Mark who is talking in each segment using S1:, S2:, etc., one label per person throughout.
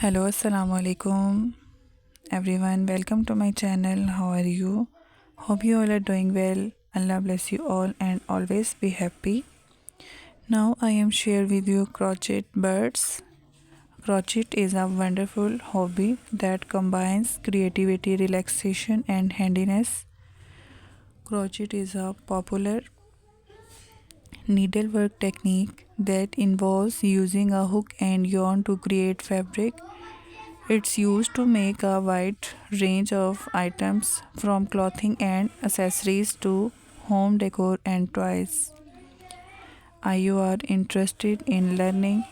S1: Hello, assalamu alaikum everyone. Welcome to my channel. How are you? Hope you all are doing well. Allah bless you all and always be happy. Now I am share with you crochet birds. Crochet is a wonderful hobby that combines creativity, relaxation and handiness. Crochet is a popular needlework technique that involves using a hook and yarn to create fabric. It's used to make a wide range of items from clothing and accessories to home decor and toys. If you are interested in learning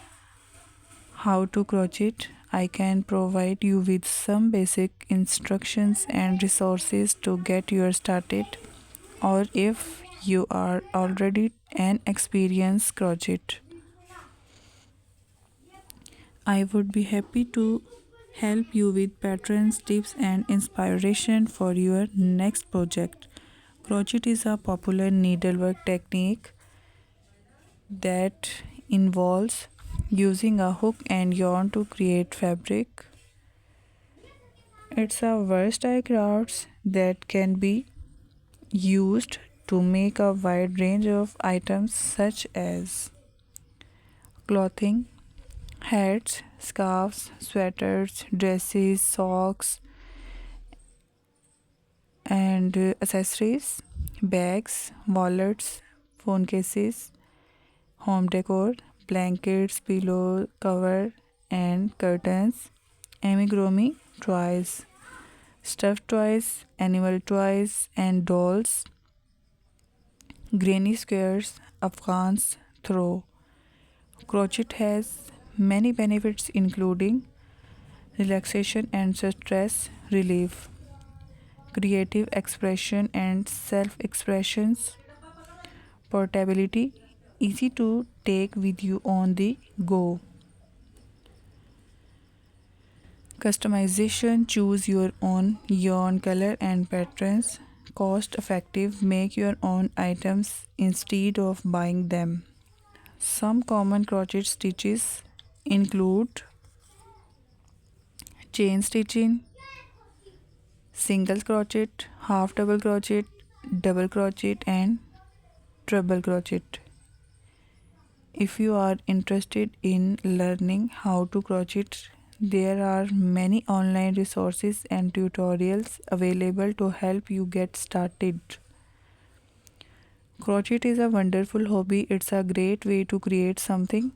S1: how to crochet, I can provide you with some basic instructions and resources to get you started. Or if you are already an experienced crochet, I would be happy to help you with patterns, tips, and inspiration for your next project. Crochet is a popular needlework technique that involves using a hook and yarn to create fabric. It's a versatile craft that can be used to make a wide range of items such as clothing, hats, scarves, sweaters, dresses, socks, and accessories, bags, wallets, phone cases, home decor, blankets, pillow cover, and curtains, amigurumi toys, stuffed toys, animal toys, and dolls, granny squares, Afghans throw. Crochet has many benefits including relaxation and stress relief, creative expression and self expressions, portability, easy to take with you on the go, customization, choose your own yarn color and patterns, cost effective, make your own items instead of buying them. Some common crochet stitches include chain stitching, single crochet, half double crochet, and treble crochet. If you are interested in learning how to crochet, there are many online resources and tutorials available to help you get started. Crochet is a wonderful hobby. It's a great way to create something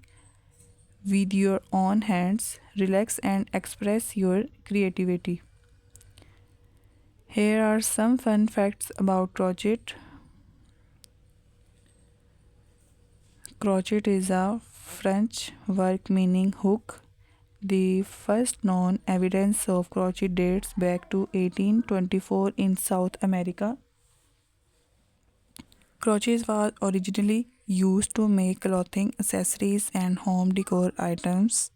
S1: with your own hands, relax and express your creativity. Here are some fun facts about crochet. Crochet is a French word meaning hook. The first known evidence of crochet dates back to 1824 in South America. Crochet was originally used to make clothing, accessories, and home decor items.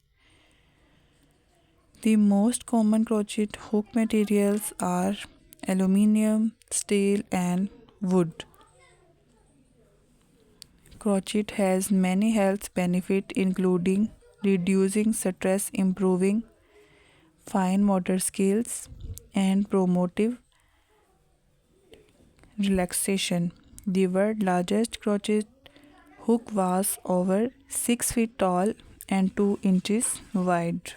S1: The most common crochet hook materials are aluminum, steel, and wood. Crochet has many health benefits including reducing stress, improving fine motor skills, and promotive relaxation. The world's largest crochet hook was over 6 feet tall and 2 inches wide.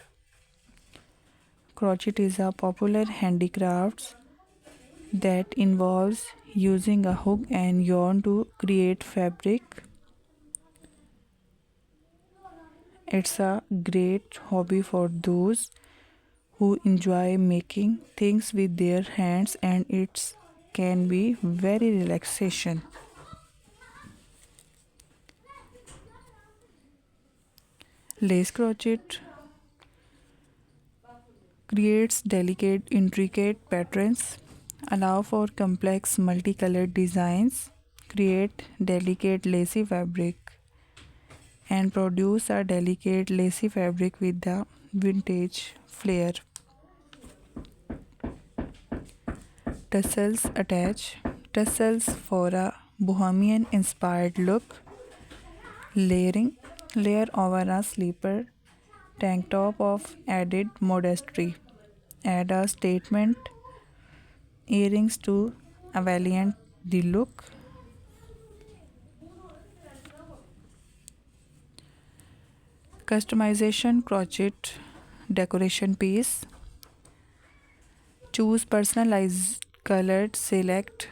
S1: Crochet is a popular handicraft that involves using a hook and yarn to create fabric. It's a great hobby for those who enjoy making things with their hands, and it can be very relaxation. Lace crochet creates delicate, intricate patterns, allow for complex multicolored designs, create delicate lacy fabric, and produce a delicate lacy fabric with the vintage flair. Tassels attach. Tassels for a bohemian inspired look. Layering. Layer over a sleeper tank top of added modesty. Add a statement earrings to evaluate the look. Customization crochet decoration piece. Choose personalized colors. Select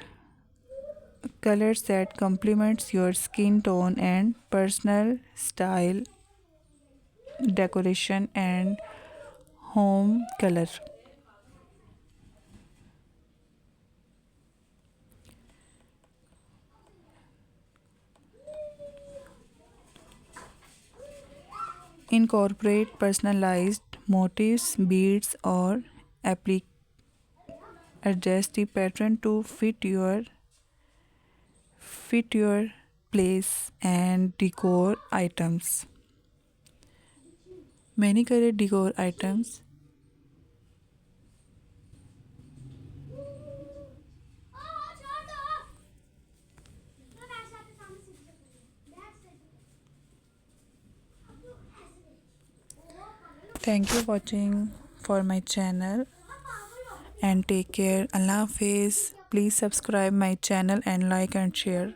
S1: colors that complements your skin tone and personal style, decoration and home color. Incorporate personalized motifs, beads or adjust the pattern to fit your place and decor items. Many colored decor items. Thank you for watching for my channel and take care. Allah Hafiz. Please subscribe my channel and like and share.